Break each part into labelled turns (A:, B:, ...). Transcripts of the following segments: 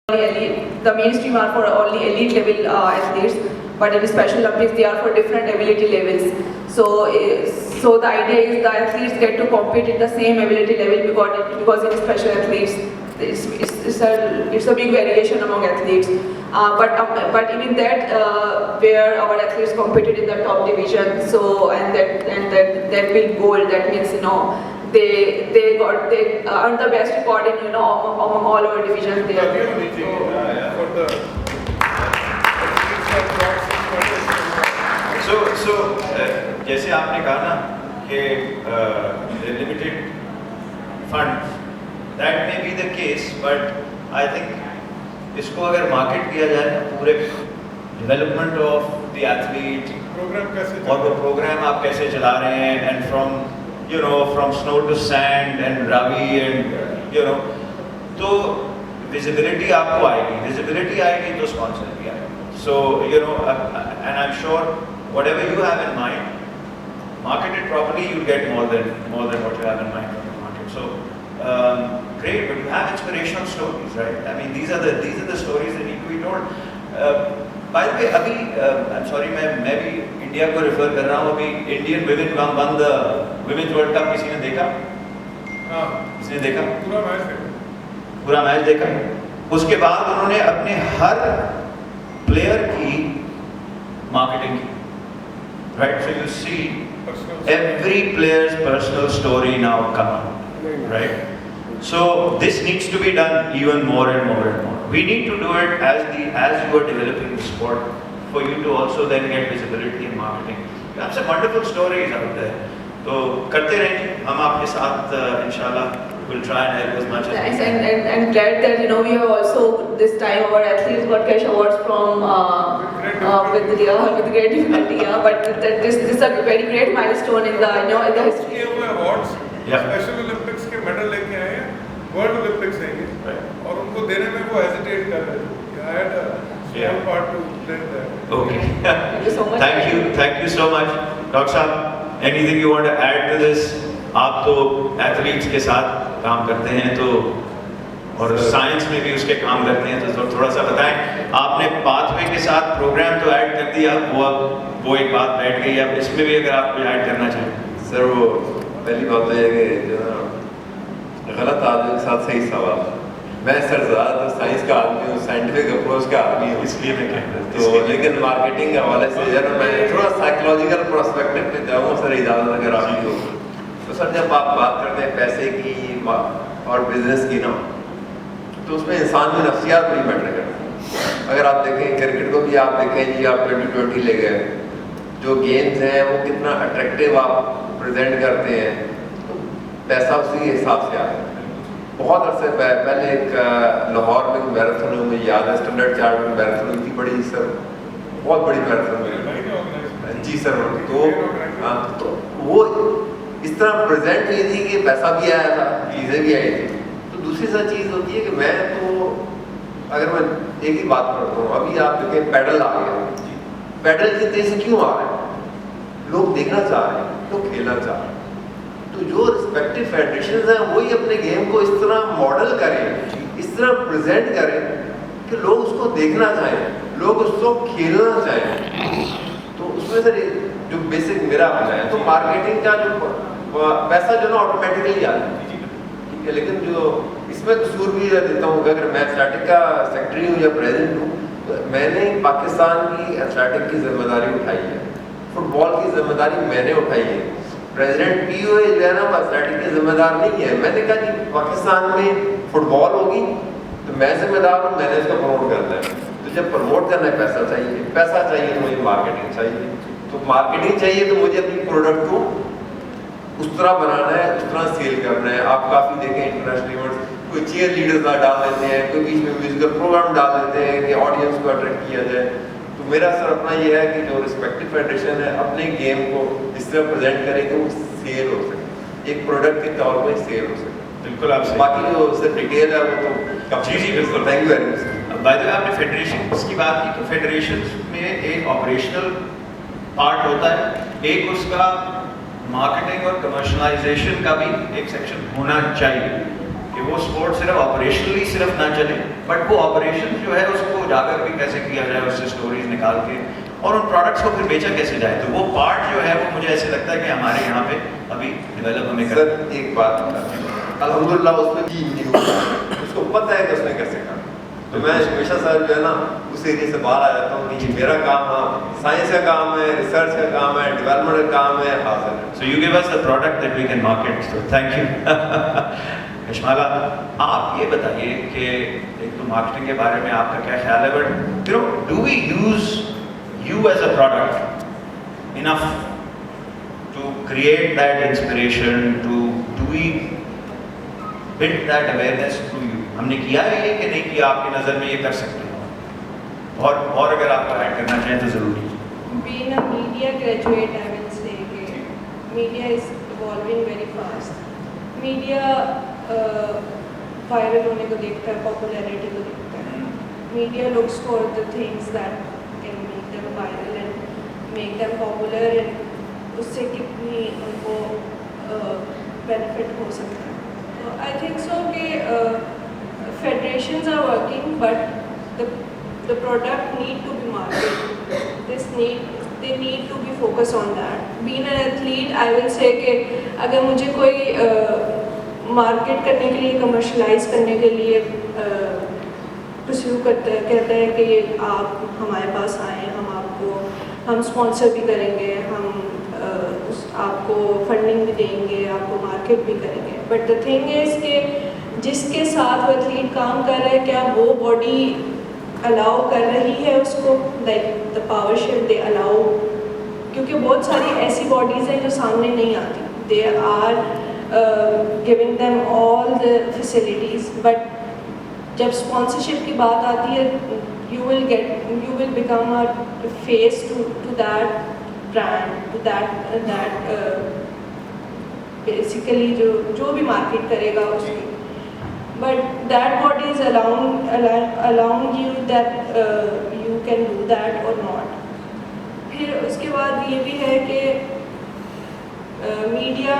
A: The mainstream are for only elite level athletes, but in Special Olympics they are for different ability levels. So the idea is the athletes get to compete at the same ability level because in special athletes it's a big variation among athletes. But even that where our athletes competed in the top division, so and that will gold. That means they earned the best record in among all our divisions there.
B: So जैसे आपने कहा ना कि limited funds, that may be the case, but I think इसको अगर market किया जाए ना पूरे development of the athlete और वो program आप कैसे चला रहे हैं and from snow to sand and ravi and तो visibility आपको आएगी तो sponsor भी आएगा. So and I'm sure whatever you have in mind, market it properly, you'll get more than what you have in mind from the market. So great, but you have inspirational stories, right? I mean, these are the stories that need to be told. By the way, अभी I'm sorry मैं भी India को refer कर रहा हूँ. अभी Indian women won the Women's World Cup. किसी ने देखा? किसने देखा? पूरा मैच देखा. उसके बाद उन्होंने अपने हर प्लेयर की मार्केटिंग की. Right, so you see every player's personal story now come, right? So this needs to be done even more and more and more. We need to do it as you are developing the sport, for you to also then get visibility in marketing. You have some wonderful stories out there. तो करते रहेंगे हम आपके साथ इंशाल्लाह. We'll try and help as much as we can.
A: And glad that we have also this time our athletes got cash awards from with great difficulty. But this is a very great milestone in the in the history.
C: Awards, Special Olympics के medal लेके आए हैं, World Olympics है ये, और उनको देने में वो hesitate कर रहे थे. I had a small part to play there.
B: Okay.
A: Thank you so much.
B: Thank you so much, Dr. Saab. Anything you want to add to this? आप तो एथलीट्स के साथ काम करते हैं तो और साइंस में भी उसके काम करते हैं तो थोड़ा सा बताएं. आपने पाथवे के साथ प्रोग्राम तो ऐड कर दिया, वो एक बात बैठ गई. अब इसमें भी अगर आप ऐड करना चाहें.
D: सर वो पहली बात तो ये कि जो ना गलत आदमी के साथ सही सवाल. मैं सर ज़्यादा साइंस का आदमी हूँ, साइंटिफिक अप्रोच का आदमी हूँ,
B: इसलिए मैं कह रहा
D: तो लेकिन मार्केटिंग के हवाले से जरा मैं थोड़ा साइकोलॉजिकल प्रोस्पेक्टिव पे जाऊँ सर, इजाज़त अगर आपकी हो तो. सर जब आप बात करते हैं पैसे की और बिजनेस की ना, तो उसमें इंसान की नफ्सियात बड़ी मैटर करती है. अगर आप देखें क्रिकेट को भी आप देखें जी, आप 2020 ले गए, जो गेम्स हैं वो कितना अट्रैक्टिव आप प्रेजेंट करते हैं, तो पैसा उसी के हिसाब से आता है. बहुत अरसे पहले एक लाहौर में मैराथन हुई, मुझे याद है, स्टैंडर्ड चार्ट में मैराथन हुई थी, बड़ी सर बहुत बड़ी मैराथन हुई जी सर. तो वो इस तरह प्रेजेंट हुई थी कि पैसा भी आया था, चीज़ें भी आई थी. तो दूसरी सा चीज़ होती है कि मैं तो अगर मैं एक ही बात करता हूँ, अभी आप देखें पैडल आ गया. पैडल इतनी तेज़ी से क्यों आ रहे हैं? लोग देखना चाह रहे हैं, लोग खेलना चाह रहे हैं. तो जो रिस्पेक्टिव फेडरेशन हैं वही अपने गेम को इस तरह मॉडल करें, इस तरह प्रेजेंट करें कि लोग उसको देखना चाहें, लोग उसको खेलना चाहें. तो उसमें सर जो बेसिक मेरा होना है, तो मार्केटिंग का जो पैसा जो ना ऑटोमेटिकली आता है, ठीक है. लेकिन जो इसमें कसूर भी देता हूँ, अगर मैं एथलेटिक का सेक्रेटरी हूँ या प्रेसिडेंट हूँ, तो मैंने पाकिस्तान की एथलेटिक की जिम्मेदारी उठाई है, फुटबॉल की जिम्मेदारी मैंने उठाई है. प्रेसिडेंट POA जो है ना वो एथलेटिक के जिम्मेदार नहीं है. मैंने कहा कि पाकिस्तान में फुटबॉल होगी तो मैं जिम्मेदार हूँ, मैंने इसको प्रमोट करना है. तो जब प्रमोट करना है पैसा चाहिए तो मुझे मार्केटिंग चाहिए. तो मार्केटिंग चाहिए तो मुझे अपनी प्रोडक्ट को उस तरह बनाना है, उस तरह सेल करना है. आप काफ़ी देखें इंटरनेशनल इवेंट्स, कोई चीयर लीडर्स डाल देते हैं, कोई बीच में म्यूजिकल प्रोग्राम डाल देते हैं कि ऑडियंस को अट्रैक्ट किया जाए. तो मेरा सर अपना ये है कि जो रिस्पेक्टिव फेडरेशन है अपने गेम को इस तरह प्रेजेंट करे कि वो सेल हो सके, एक प्रोडक्ट के तौर पर सेल हो सके.
B: बिल्कुल आप
D: बाकी जो सर डिटेल है वो तो
B: जी बिल्कुल.
D: Thank you very much.
B: By the way आपने फेडरेशन की बात की, तो फेडरेशन में एक ऑपरेशनल पार्ट होता है, एक उसका मार्केटिंग और कमर्शलाइजेशन का भी एक सेक्शन होना चाहिए कि वो स्पोर्ट सिर्फ ऑपरेशनली सिर्फ ना चले, बट वो ऑपरेशन जो है उसको उजागर भी कैसे किया जाए, उससे स्टोरीज निकाल के और उन प्रोडक्ट्स को फिर बेचा कैसे जाए, तो वो पार्ट जो है वो मुझे ऐसे लगता है कि हमारे यहाँ पे अभी डेवलप हमें
D: सर एक बात अल्हम्दुलिल्लाह उसमें भी नहीं हुआ, उसको पता है कि उसने कैसे करना। तो मैं हमेशा सर जो है ना उस एरिया से बाहर आ जाता हूँ कि ये मेरा काम है, साइंस का काम है, रिसर्च का काम है, डेवलपमेंट का काम है, हासिल है।
B: So you give us the product that we can market. So thank you. कश्माला, आप ये बताइए कि एक तो मार्केटिंग के बारे में आपका क्या ख्याल है, but you know do we use you as a product enough to create that inspiration, do we build that awareness to you? हमने किया है ये कि नहीं किया, आपकी नज़र में ये कर सकते हो, और अगर आप ऐड करना चाहें तो ज़रूरी।
E: Being a media graduate, I will say that media is evolving very fast. Media viral होने को देखता है, popularity को देखता है. Media looks for the things that can make them viral and make them popular, and उससे कितनी उनको benefit हो सकता है. So I think so कि federations are working, but the product need to be marketed. They need to be focused on that. Being an athlete, I will say कि अगर मुझे कोई मार्केट करने के लिए, कमर्शलाइज करने के लिए परस्यू करता है, कहता है कि आप हमारे पास आएँ, हम स्पॉन्सर भी करेंगे, हम आपको फंडिंग भी देंगे, आपको मार्केट भी करेंगे. बट द थिंग इज़ कि जिसके साथ वो एथलीट काम कर रहा है, क्या वो बॉडी अलाउ कर रही है उसको, like the power shift they allow, क्योंकि बहुत सारी ऐसी बॉडीज़ हैं जो सामने नहीं आती. They are giving them all the facilities, but जब स्पॉन्सरशिप की बात आती है, you will become a face to that brand, to that basically जो भी मार्केट करेगा उसकी. But that body is allowing you that you can do that or not. फिर उसके बाद ये भी है कि मीडिया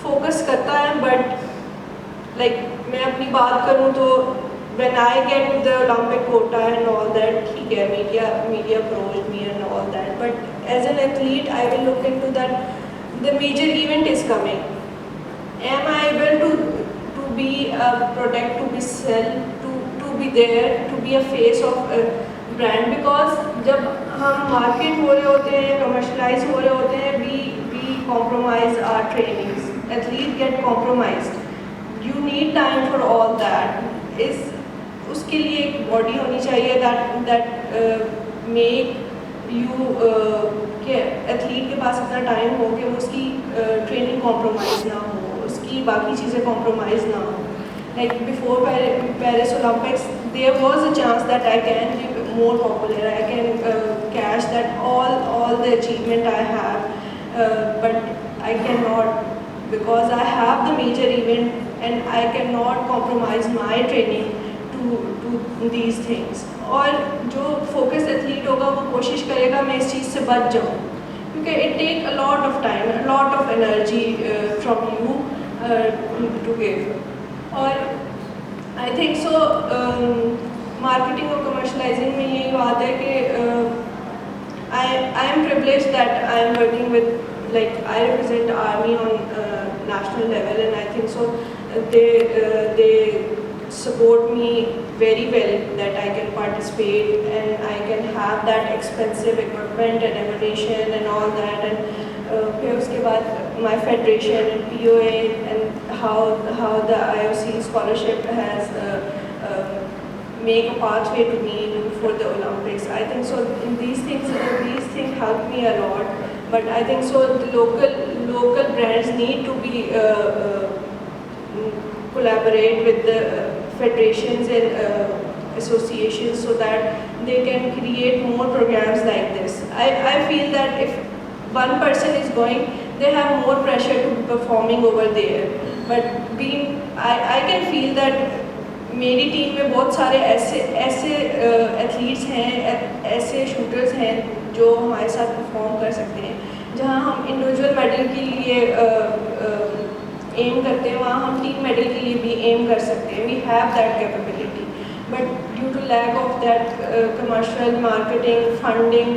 E: फोकस करता है, बट लाइक मैं अपनी बात करूँ तो when I get the Olympic quota and all that, ठीक है, media approached me and all that, but as an athlete I will look into that. The major event is coming. Am I able to be a product to be sell, to be there, to be a face of a brand? Because जब हम market हो रहे होते हैं, commercialise हो रहे होते हैं, we compromise our trainings. Athlete get compromised. You need time for all that. उसके लिए एक बॉडी होनी चाहिए that make you कि एथलीट के पास इतना टाइम हो कि उसकी ट्रेनिंग कॉम्प्रोमाइज़ ना हो, उसकी बाकी चीज़ें कॉम्प्रोमाइज़ ना हो. Like before Paris Olympics, there was a chance that I can be more popular, I can cash that all the achievement I have, but I cannot, because I have the major event and I cannot compromise my training to these things. और जो focus athlete होगा वो कोशिश करेगा मैं इस चीज़ से बच जाऊँ, क्योंकि it take a lot of time, a lot of energy from you to give. और I think so marketing और commercializing में यही बात है कि I am privileged that I am working with, like I represent Army on national level, and I think so they support me very well that I can participate and I can have that expensive equipment and ammunition and all that. And फिर उसके बाद my federation and POA and how the IOC scholarship has make a pathway to me for the Olympics. I think so these things help me a lot. But I think so the local brands need to be collaborate with the federations and associations so that they can create more programs like this. I feel that if one person is going, they have more pressure to be performing over there. But I can feel that मेरी team में बहुत सारे ऐसे athletes हैं, ऐसे shooters हैं जो हमारे साथ परफॉर्म कर सकते हैं. जहाँ हम इंडिविजुअल मेडल के लिए एम करते हैं, वहाँ हम टीम मेडल के लिए भी एम कर सकते हैं. We have that capability. but due to lack of that commercial marketing funding,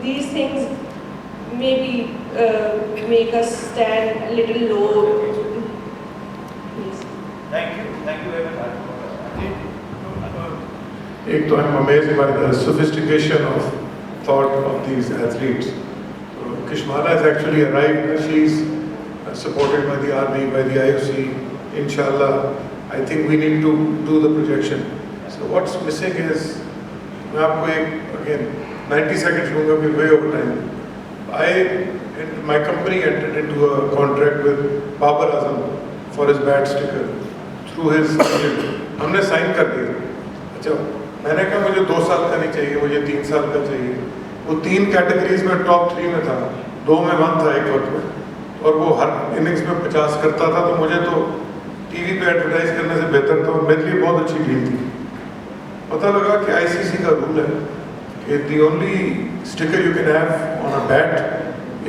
E: these things maybe make us stand a little low. Yes.
B: Thank you very much.
C: एक तो I'm amazed by the sophistication of thought of these athletes. Kishmana has actually arrived. She's supported by the army, by the IOC. Inshallah, I think we need to do the projection. So what's missing is, मैं आपको एक again 90 seconds लूँगा फिर way over time. My company entered into a contract with Babar Azam for his bat sticker through his agent. हमने sign कर दिया. अच्छा, मैंने कहा मुझे 2 साल का नहीं चाहिए, मुझे 3 साल का चाहिए. वो 3 कैटेगरीज में टॉप 3 में था, 2 में 1 था एक वक्त में, और वो हर इनिंग्स में 50 करता था. तो मुझे तो टीवी पे एडवर्टाइज करने से बेहतर था, मेरे लिए बहुत अच्छी डील थी. पता लगा कि आईसीसी का रूल है कि the only sticker you can have on a bat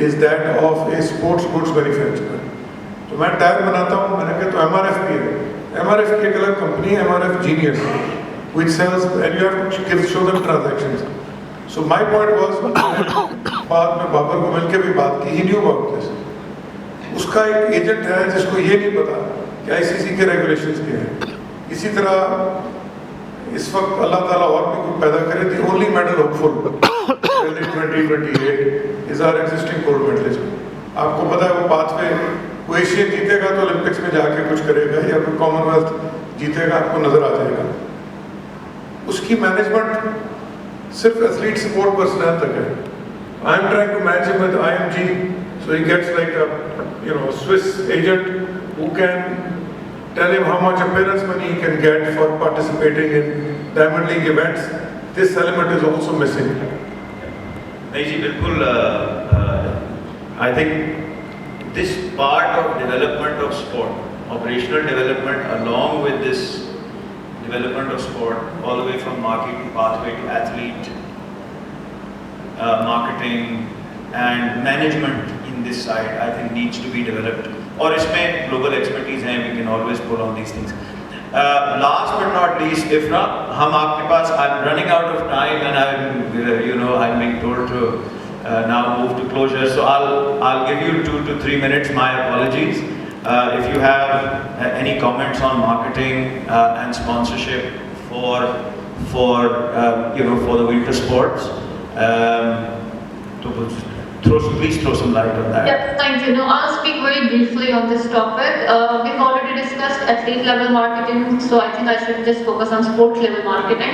C: is that of A sports goods manufacturer. तो मैं टायर बनाता हूँ, मैंने कहा तो एमआरएफ की है. एमआरएफ की एक अलग कंपनी है, MRF genius, which sells and you have to show them transactions. So my point was, बाद में बाबर को मिलके भी बात की, he knew about this. उसका एक एजेंट है जिसको ये नहीं पता कि आईसीसी के रेगुलेशंस क्या हैं. इसी तरह इस वक्त अल्लाह ताला और भी कुछ पैदा करे. The only medal hopeful in 2028 is our existing gold medalist. आपको पता है वो पाथवे, वो एशियन जीतेगा तो ओलंपिक्स में जाके कुछ करेगा या कोई कॉमनवेल्थ जीतेगा, आपको नजर आ जाएगा. उसकी मैनेजमेंट सिर्फ एथलीट सपोर्ट पर्सनल तक है. I am trying to match him with IMG, so he gets like a Swiss agent who can tell him how much appearance money he can get for participating in Diamond League events. This element is also missing.
B: नहीं जी, बिल्कुल. I think this part of development of sport, operational development, along with this development of sport, all the way from marketing pathway to athlete, marketing and management in this side, I think needs to be developed. और इसमें global expertise है, we can always pull on these things. Last but not least, Ifra, हम आपके पास, I'm running out of time and I'm being told to now move to closure. So I'll give you 2 to 3 minutes. My apologies. If you have any comments on marketing and sponsorship for the winter sports, please throw some light on that.
F: Yeah, thank you. No, I'll speak very briefly on this topic. We've already discussed athlete level marketing, so I think I should just focus on sport level marketing.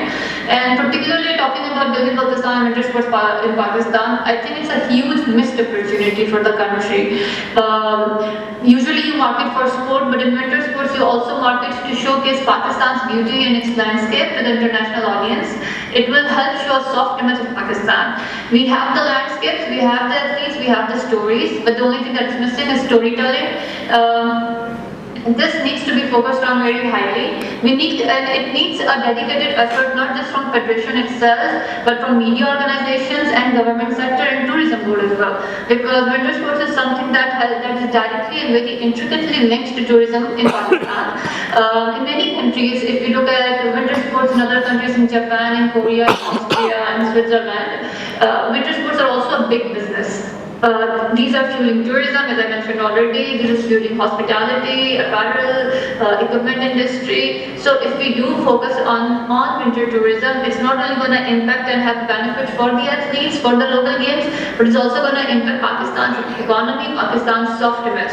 F: And particularly talking about building Pakistan winter sports in Pakistan, I think it's a huge missed opportunity for the country. Usually you market for sport, but in winter sports you also market to showcase Pakistan's beauty and its landscape to the international audience. It will help show a soft image of Pakistan. We have the landscapes, we have the athletes, we have the stories, but the only thing that's missing is storytelling. This needs to be focused on very highly. It needs a dedicated effort not just from federation itself, but from media organizations and government sector and tourism board as well. Because winter sports is something that is directly and very intricately linked to tourism in Pakistan. In many countries, if you look at winter sports in other countries, in Japan, in Korea, in Austria, and Switzerland, winter sports are also a big business. These are fueling tourism, as I mentioned already. This is fueling hospitality, apparel, equipment industry. So if we do focus on winter tourism, it's not only going to impact and have benefit for the athletes, for the local games, but it's also going to impact Pakistan's economy, Pakistan's soft image.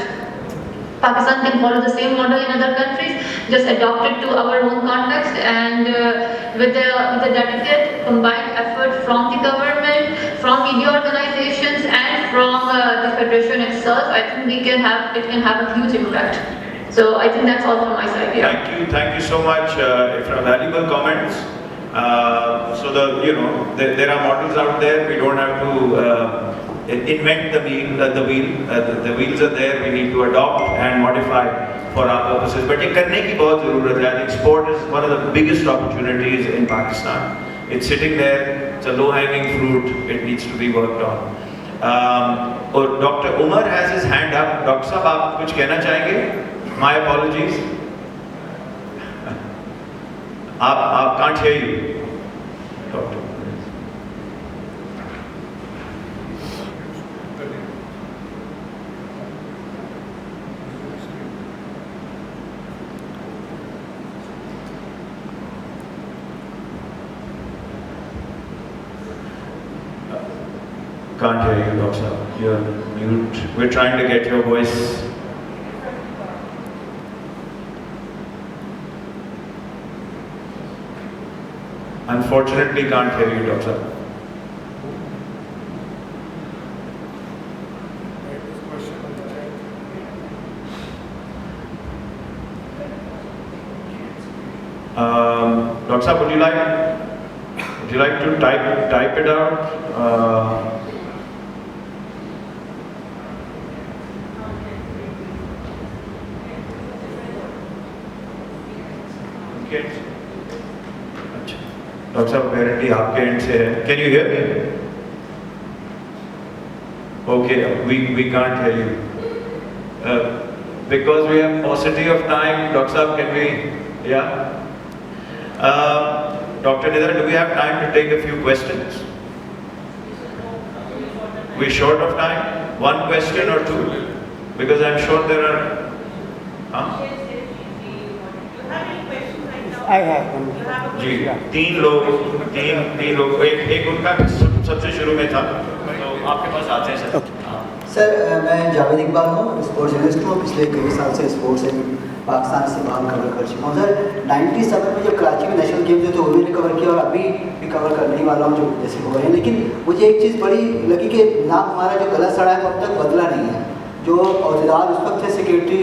F: Pakistan can follow the same model in other countries, just adopt it to our own context, and with a dedicated combined effort from the government, from media organizations, and from the federation itself, I think it can have a huge impact. So I think that's all from my side. Yeah.
B: Thank you so much, Ifra. Valuable comments. So there are models out there. We don't have to invent the wheel. The wheels are there. We need to adopt and modify for our purposes. But ये करने की बहुत ज़रूरत है. I think sport is one of the biggest opportunities in Pakistan. It's sitting there. It's a low-hanging fruit. It needs to be worked on. और Dr. Umar has his hand up. Dr. साहब, आप कुछ कहना चाहेंगे? My apologies. आप can't hear you, doctor. Can't hear you, doctor. You're mute. We're trying to get your voice. Unfortunately, can't hear you, doctor. Doctor, would you like to type it out? Doctor, apparently आपके end से है. Can you hear me? Okay, we can't hear you. Because we have paucity of time, Doctor, can we? Yeah. Dr. Nidhar, do we have time to take a few questions? We're short of time? One question or two? Because I'm sure there are. Huh?
G: I have one.
B: जी तीन लोग एक उनका सबसे शुरू में था तो आपके पास आते हैं सर.
H: सर मैं जावेद इकबाल हूँ, स्पोर्ट्स जर्नलिस्ट हूँ. पिछले कई साल से स्पोर्ट्स से पाकिस्तान से बाहर कवर कर चुका हूँ. सर 97 में जब कराची में नेशनल गेम जो थे वो मैंने कवर किया और अभी भी कवर करने ही वाला हूँ जो जैसे हो रहे हैं. लेकिन मुझे एक चीज़ बड़ी लगी कि नाम हमारा जो गला सड़ा है वो अब तक बदला नहीं है. जो अहदेदार उस वक्त थे सेक्रेटरी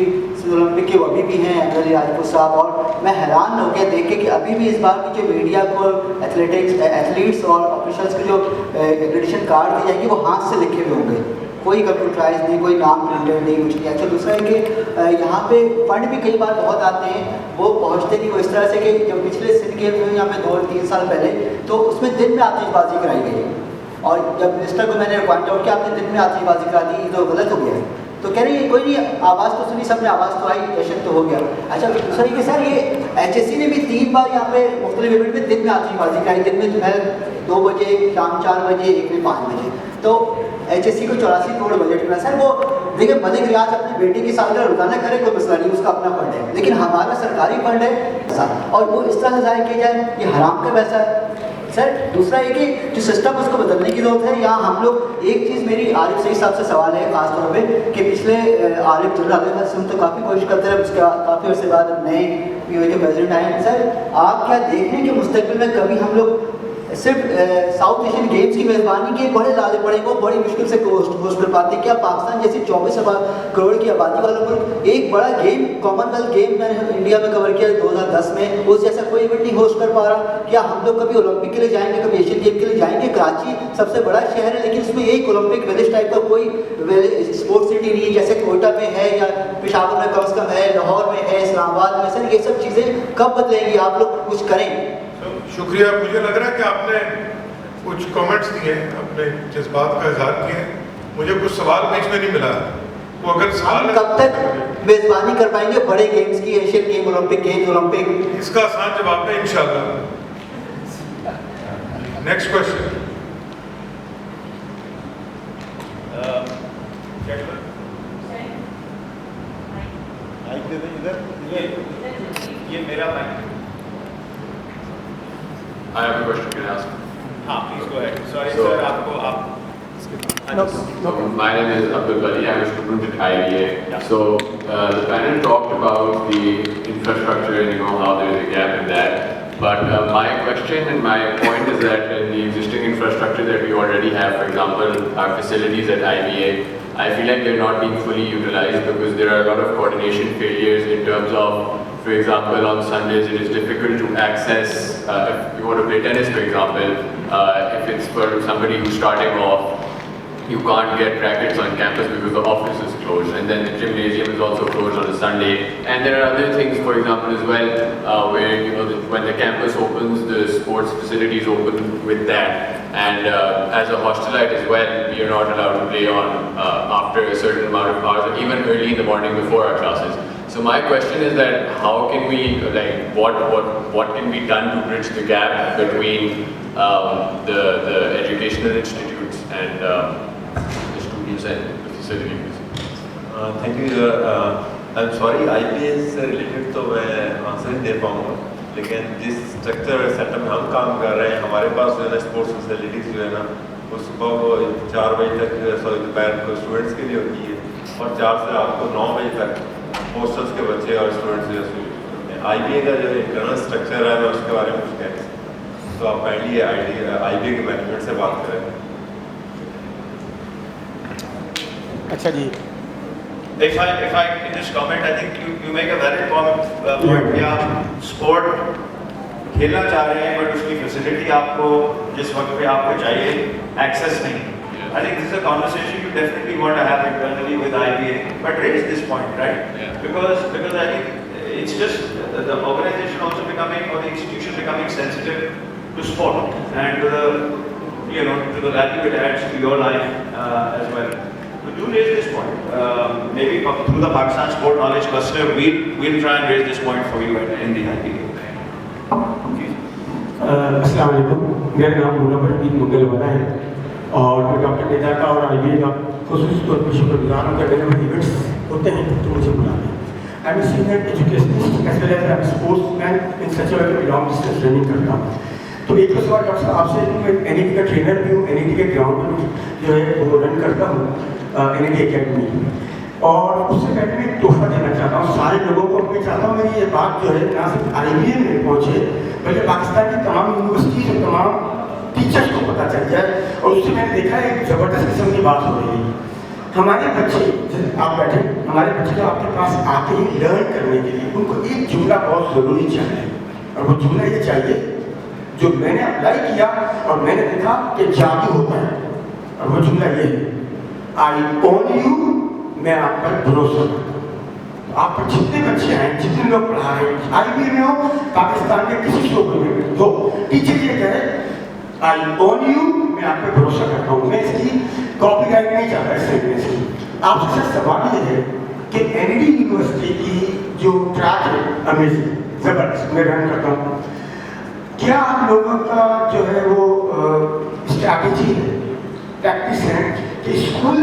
H: ओलंपिक के वो अभी भी हैं अली राजपूत साहब. और मैं हैरान हो गया देख के कि अभी भी इस बार की जो मीडिया को एथलीट्स और ऑफिशियल्स के जो एक्रेडिटेशन कार्ड दी जाएंगे वो हाथ से लिखे हुए होंगे, कोई कंप्यूटराइज नहीं, कोई नाम प्रिंटेड नहीं, कुछ नहीं. अच्छा दूसरा है कि यहाँ पे फंड भी कई बार बहुत आते हैं, वो पहुँचते नहीं. वो इस तरह से कि जब पिछले सिंध गेम्स हुए यहाँ पे 2-3 साल पहले तो उसमें दिन में आतिशबाजी कराई गई और जब मिनिस्टर को मैंने पॉइंट आउट किया आपने दिन में आतिशबाजी करा दी तो गलत हो गया. तो कह रही है कोई नहीं, आवाज़ तो सुनी सबने, आवाज़ तो आई, जश्न तो हो गया. अच्छा दूसरा ये सर ये HSC ने भी 3 बार यहाँ पे मुख्तलिफ इवेंट में दिन में आतिशबाजी कराई. दिन में दोपहर 2 बजे, शाम 4 बजे, एक में 5 बजे. तो HSC को 84 करोड़ बजट मिला. सर वो देखिए मलिक रियाज अपनी बेटी की सालगिरह रोजाना करे कोई मसला नहीं, उसका अपना फंड है, लेकिन हमारा सरकारी फंड है और वो इस तरह से ज़ाहिर किया जाए ये हराम का पैसा है. सर दूसरा ये कि जो सिस्टम उसको बदलने की जरूरत है. यहाँ हम लोग एक चीज़ मेरी आरिफ सईद साहब से सवाल है खास तौर पे कि पिछले आरिफ जनरल से हम तो काफ़ी कोशिश करते रहे, उसके काफ़ी अर्से बाद नए POA के प्रेसिडेंट आए. सर आप क्या देख रहे हैं कि मुस्तकबिल में कभी हम लोग सिर्फ साउथ एशियन गेम्स की मेज़बानी के बड़े लाले पड़े वो बड़ी मुश्किल से होस्ट कर पाते. क्या पाकिस्तान जैसी 24 करोड़ की आबादी वाला मुल्क एक बड़ा गेम कॉमनवेल्थ गेम मैंने इंडिया में कवर किया 2010 में, उस जैसा कोई इवेंट नहीं होस्ट कर पा रहा? क्या हम लोग कभी ओलंपिक के लिए जाएंगे, कभी एशियन गेम के लिए जाएंगे? कराची सबसे बड़ा शहर है लेकिन उसमें एक ओलंपिक विलेज टाइप का कोई स्पोर्ट्स सिटी नहीं है जैसे कोयटा में है या पेशावर में कम से कम है, लाहौर में है, इस्लामाबाद में. सर ये सब चीज़ें कब बदलेंगी? आप लोग कुछ करें.
C: शुक्रिया. मुझे लग रहा है कि आपने कुछ कमेंट्स दिए, अपने जज्बात का इजहार किए. मुझे कुछ सवाल बीच में नहीं मिला. तो अगर सवाल
H: कब तक मेजबानी कर पाएंगे बड़े गेम्स की, Asian game, Olympic games, Olympic?
C: इसका आसान जवाब है इंशाल्लाह. Next question.
B: ये मेरा mic.
I: I have a question, can I ask?
B: Please go ahead. Sorry,
I: So-
B: sir, आपको आप.
I: So, my name is Abdul Bali, I'm a student at IBA. So, the panel talked about the infrastructure and how there is a gap in that. But my question and my point is that in the existing infrastructure that we already have, for example, our facilities at IBA, I feel like they're not being fully utilized because there are a lot of coordination failures in terms of, for example, on Sundays it is difficult to access, if you want to play tennis, for example, if it's for somebody who's starting off, you can't get rackets on campus because the office is closed, and then the gymnasium is also closed on a Sunday. And there are other things, for example, as well, where when the campus opens, the sports facilities open with that. And as a hostelite as well, we are not allowed to play on after a certain amount of hours, or even early in the morning before our classes. So my question is that how can we, like, what can be done to bridge the gap between the educational institutes and the students and the facilities?
D: Thank you. I am sorry, IPS से related तो मैं answer नहीं दे पाऊँगा, लेकिन जिस structure और setup में हम काम कर रहे हैं, हमारे पास जो है ना स्पोर्ट्स फैसिलिटीज़ जो है ना वो सुबह को 4 बजे तक जो है सो दोपहर को स्टूडेंट्स के लिए होती है और 4 से रात को 9 बजे तक हॉस्टल्स के बच्चे और स्टूडेंट्स जो है IPA का जो इंटरनल स्ट्रक्चर है मैं उसके बारे में कुछ कह नहीं सकता, तो आप काइंडली IPA के मैनेजमेंट से बात करें।
G: अच्छा जी,
B: If I can just comment, I think you make a valid point. कि आप स्पोर्ट खेलना चाह रहे हैं बट उसकी फैसिलिटी आपको जिस वक्त पे आपको चाहिए एक्सेस नहीं। I think this is a conversation you definitely want to have internally with IBA, but raise this point, right?
I: Yeah.
B: Because I think it's just the organization also becoming, or the institution becoming sensitive to sport and to the value it adds to your life as well. So do raise this point. Maybe through the Pakistan Sport Knowledge Cluster, we'll try and raise this point for you in the IPA.
J: अस्सलाम वालेकुम, मेरा नाम मुनव्वर मुगल वाला है और मैं doctor नेता का और IBA का खुसूसी तौर पर शुक्रगुजार हूँ। जब मेरे इवेंट्स होते हैं तो मुझे बुलाते हैं। I am senior educationist as well as sportsman in such a way कि लॉन्ग डिस्टेंस रनिंग करता हूँ। तो एक सवाल डॉक्टर साहब आपसे, मैं NED का ट्रेनर भी हूँ, NED के ग्राउंड पर जो है वो रन करता हूँ NED अकेडमी, और उससे पहले मैं एक तोहफा देना चाहता हूँ सारे लोगों को। मैं चाहता हूँ मेरी ये बात जो है ना सिर्फ IBA में पहुँचे बल्कि पाकिस्तान की तमाम यूनिवर्सिटीज और तमाम टीचर्स को पता चल जाए। और उससे मैंने देखा है एक ज़बरदस्त किस्म की बात हो रही है। हमारे बच्चे, आप बैठे, हमारे बच्चे जो आपके पास आते हैं लर्न करने के लिए, उनको एक जुमला बहुत ज़रूरी चाहिए, और वो जुमला ये चाहिए जो मैंने अप्लाई किया और मैंने देखा कि जादू होता है, और वो जुमला ये है, आई ओन यू, मैं आप पर भरोसा करता हूँ। आप पर जितने बच्चे हैं, जितने लोग पढ़ा रहे हैं, IBA में हो, पाकिस्तान के किसी शोबे में हो, टीचर ये कहे आई ओन यू, मैं आप पर भरोसा करता हूँ। मैं इसकी कॉपीराइट नहीं चाहता इस सेंटेंस की। आपसे सवाल ये है कि NED यूनिवर्सिटी की जो ट्रैक है अमेजिंग, ज़बरदस्त, मैं रन करता हूँ। क्या आप लोगों का जो है वो स्ट्रैटेजी है, प्रैक्टिस है कि स्कूल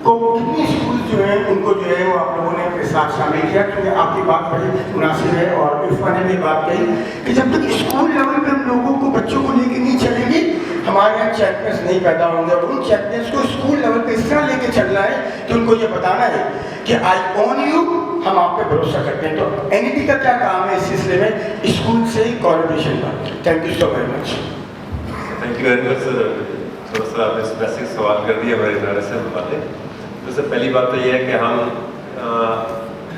J: को, कितने स्कूल जो हैं उनको जो है वो आप लोगों ने अपने साथ शामिल किया? क्योंकि आपकी बात बड़ी मुनासिब है और इरफा ने भी बात कही कि जब तक स्कूल लेवल पे हम लोगों को, बच्चों को लेके नहीं चलेंगे, हमारे यहाँ चैंपियंस नहीं पैदा होंगे। और उन चैंपियंस को स्कूल लेवल पे इस तरह लेके चलना है कि उनको ये बताना है कि आई ओन यू, हम आप पे भरोसा करते हैं। तो NED का क्या काम है इस सिलसिले में स्कूल से कोलैबोरेशन का? Thank you so very much.
D: Thank you very much sir. थोड़ा सा आपने स्पेसिफिक सवाल कर दिया हमारे इदारे से मुताल्लिक। तो सर पहली बात तो ये है कि हम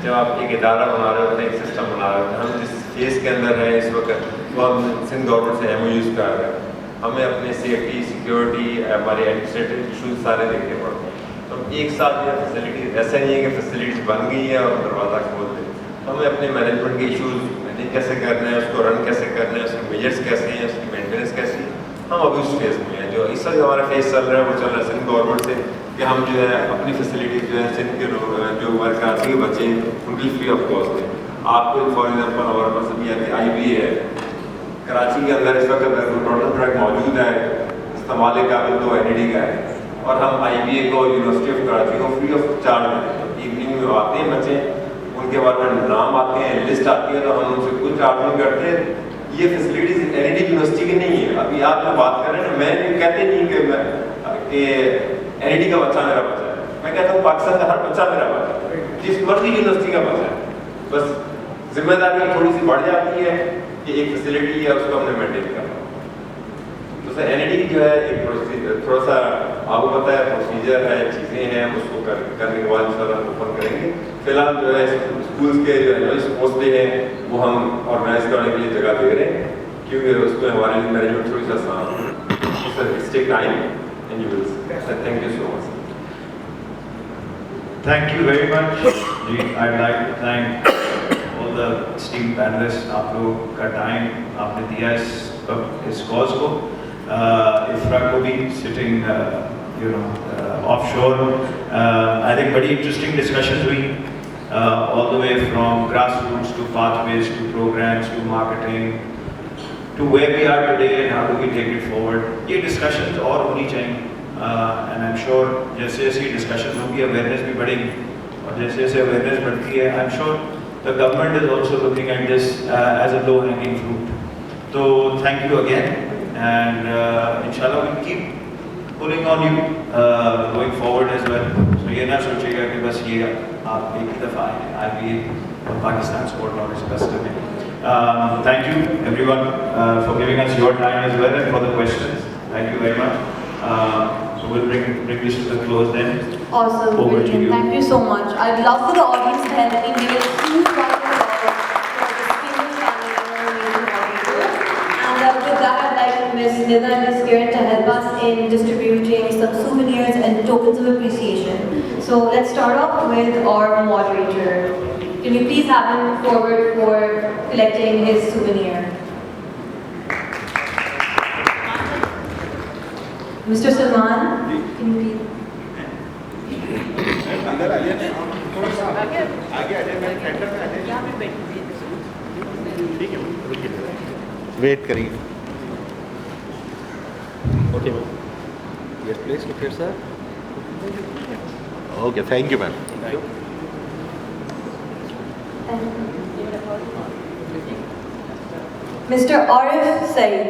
D: जब आप एक इदारा बना रहे होते हैं, एक सिस्टम बना रहे होते हैं, हम जिस फेज़ के अंदर हैं इस वक्त, वो हम सिंध गवर्नमेंट से MOUs कर रहे हैं। हमें अपने सेफ्टी, सिक्योरिटी, हमारे एडमिनिस्ट्रेटिव इशूज़ सारे देखने पड़ते हैं। तो एक साथ ये फैसिलिटीज़, ऐसा नहीं है कि फैसिलिटीज़ बन गई है और दरवाज़ा खोल दें। हमें अपने मैनेजमेंट के इशूज़ मैनेज कैसे करना है, उसको रन कैसे करना है, उसके मेजर्स कैसे हैं, उसकी मेंटेनेंस कैसी है, हम अभी उस फेज़ में हैं। जो इस वक्त हमारा फेज़ चल रहा है वो चल रहा है सिंध गवर्नमेंट से कि हम जो है अपनी फैसिलिटीज़ जो है सिंध के लोग जो हमारे कराची के बच्चे उनकी फ्री ऑफ कॉस्ट है। आपको फॉर एग्जाम्पल हमारे पास अभी IBA है कराची के अंदर, इस वक्त टोटल ट्रैक मौजूद है, इस्तेमाल काबिल तो NED का है, और हम IBA को यूनिवर्सिटी ऑफ कराची को फ्री ऑफ चार्ज देते हैं। इवनिंग में आते हैं बच्चे, उनके बारे में नाम आते हैं, लिस्ट आती है, तो हम उनसे कुछ चार्ज नहीं करते। ये फैसिलिटीज़ NED यूनिवर्सिटी की नहीं है। अभी आप जो बात कर रहे हैं ना, मैं कहते नहीं कि NED का बच्चा मेरा बच्चा है, मैं कहता हूँ पाकिस्तान का हर बच्चा मेरा बच्चा है, जिस मर्जी यूनिवर्सिटी का बच्चा है। बस जिम्मेदारी थोड़ी सी बढ़ जाती है कि एक फैसिलिटी है उसको हमने मेंटेन करना। तो सर NED जो है एक प्रोसीजर, थोड़ा सा आपको पता है प्रोसीजर है, चीज़ें हैं, उसको करने के बाद इंशाल्लाह ओपन करेंगे। फिलहाल जो है स्कूल्स के जो है स्पोर्ट्स डे हैं वो हम ऑर्गेनाइज करने के लिए जगह दे रहे हैं, क्योंकि उसमें हमारे लिए मैनेजमेंट थोड़ी सा आसान है। Sir it's take time and you will sir. Thank you so much.
B: Thank you very much. I'd like to thank all the esteemed panelists. आप लोग का टाइम आपने दिया इस कॉज को। इफ्रा को भी सिटिंग offshore. I think बड़ी interesting discussions हुई all the way from grassroots to pathways to programs to marketing to where we are today and how do we take it forward. ये discussions और होनी चाहिए and I'm sure जैसे जैसे discussions होंगी awareness भी बढ़ेगी और जैसे जैसे awareness बढ़ती है I'm sure the government is also looking at this as a low-hanging fruit. So thank you again and inshallah we'll keep pulling on you going forward as well. So ये ना सोचिएगा कि बस ये आप एक ही दफ़ा आए IBA Pakistan Sport Knowledge Cluster में. Thank you everyone for giving us your time as well and for the questions. Thank you very much. So we'll bring this to the close then.
K: Awesome,
B: Over to
K: brilliant.
B: you.
K: Thank you so much. I'd love for the audience to help me give a huge round of applause for the distinguished panel and our amazing moderator. And with that, I'd like Ms. Nida and Ms. Kiran to help us in distributing some souvenirs and tokens of appreciation. So let's start off with our moderator. Can we please have him forward for collecting his souvenir? Mr. Salman, can you please?
L: Wait करिए. Okay ma'am. Yes please look here sir. Okay thank you ma'am.
K: Mr. Arif Saeed.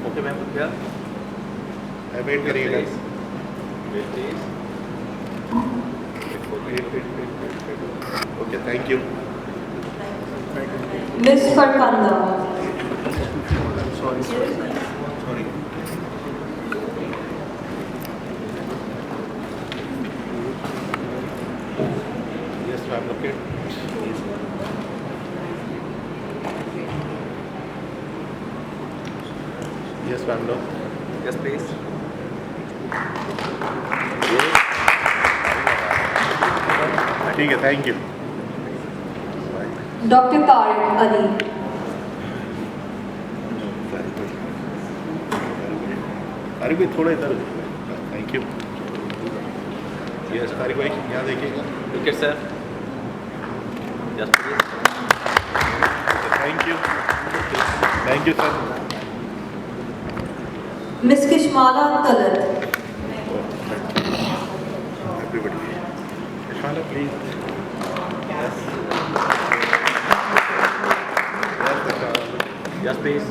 L: Okay ma'am क्या wait करिएगा. Okay thank you.
K: Ms. Farkanda.
L: Sorry. Yes ma'am okay. Yes ma'am no. Yes please. ठीक है thank you.
K: Dr. Tariq Ali.
L: अरे भाई थोड़ा इधर. Thank you. Yes Tariq भाई यहाँ देखिएगा. Okay sir. Yes thank you. Thank you sir.
K: Ms. Kishmala Talat.
L: Everybody. Kishmala, please. Yes. Yes, please.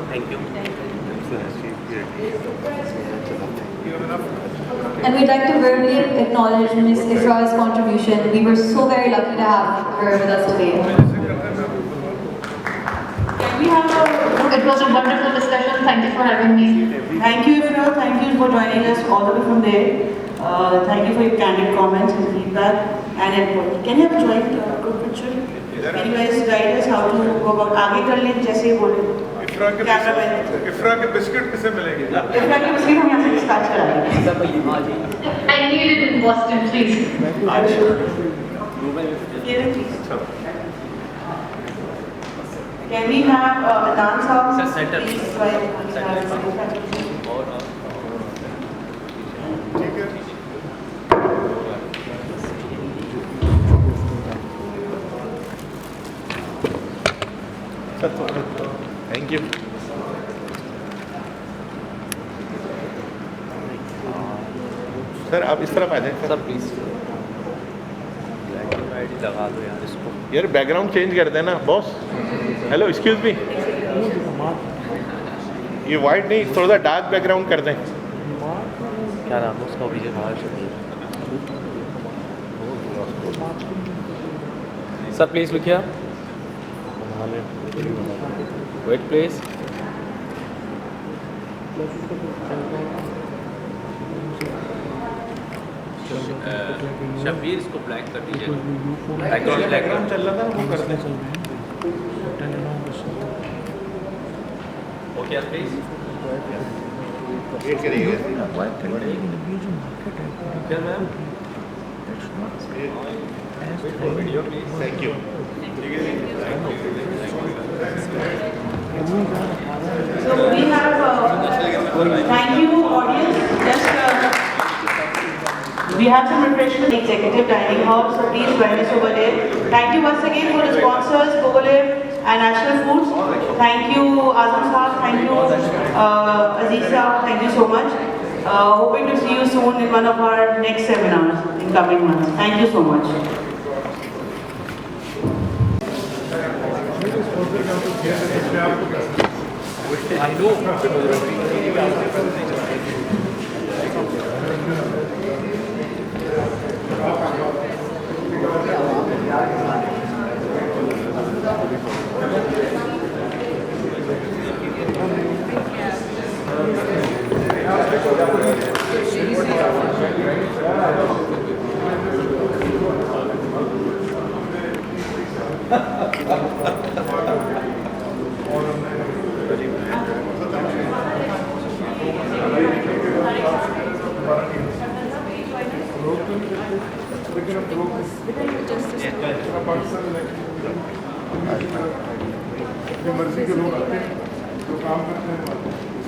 L: Thank you.
K: And we'd like to verbally acknowledge Ms. Ifra's contribution. We were so very lucky to have her with us today.
F: It was a wonderful discussion. Thank you for having me.
M: Thank you, Ifra. Thank you for joining us all the way from there. Thank you for your candid comments and feedback and input. Can you have a joint group picture? Can you guys guide us how to go about? आगे कर लें जैसे बोले.
C: इफ्रा के biscuit किसे मिलेंगे?
M: इफ्रा के biscuit हम यहाँ से डिस्पैच कराएंगे.
F: I need it in Boston, please.
M: Can we have a dance song? Please,
L: Thank you. Sir आप इस तरफ आ जाए सर प्लीज. लगा दो यार इसको. यार बैकग्राउंड चेंज कर देना बॉस. Hello excuse me. ये वाइट नहीं थोड़ा सा डार्क बैकग्राउंड कर दें. क्या नाम है उसका? विजय बाहर.
N: Sir please look here. Wait please.
O: Shabbir इसको ब्लैक कर दीजिए.
L: बैकग्राउंड चल रहा था वो कर दें.
O: Okay please.
L: वेट करिएगा thank you
M: So we have, thank you audience, we have some refreshment executive dining hall, so please join us over there. Thank you once again for the sponsors, Bogole and National Foods. Thank you Azam Saab, thank you Aziz Saab, thank you so much. Hoping to see you soon in one of our next seminars in coming months. Thank you so much.
L: I know.
C: मर्जी के लोग आते हैं जो काम करते हैं